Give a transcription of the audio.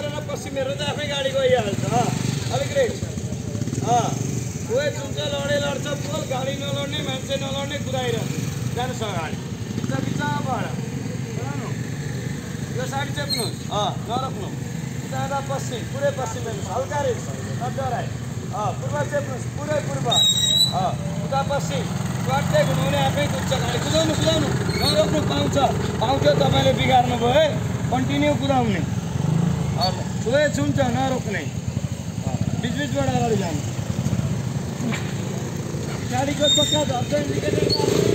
गरेर पछि मेरो त आफै गाडी गइहाल्छ अलिक रेट कोही चुन्छ लड्छ पोल गाडी नलड्ने मान्छे नलड्ने कुदाइरहन्छ जानुहोस् अगाडि बिचा बिचाबाट यो साइड चेप्नुहोस् नरोक्नु उता पश्चिम पुरै पश्चिम हेर्नुहोस् हल्का रेट नडराए पूर्व चेप्नुहोस् पुरै पूर्व उता पश्चिम स्वाटै घुमाउने आफै कुद्छ गाडी कुदाउनु नरोक्नु पाउँछ तपाईँले बिगार्नु भयो है कन्टिन्यू कुदाउने कोही चुन्छ नरोक्ने बिचबिचबाट अगाडि जानु गाडीको चक्का झर्छ इन्डिकेटर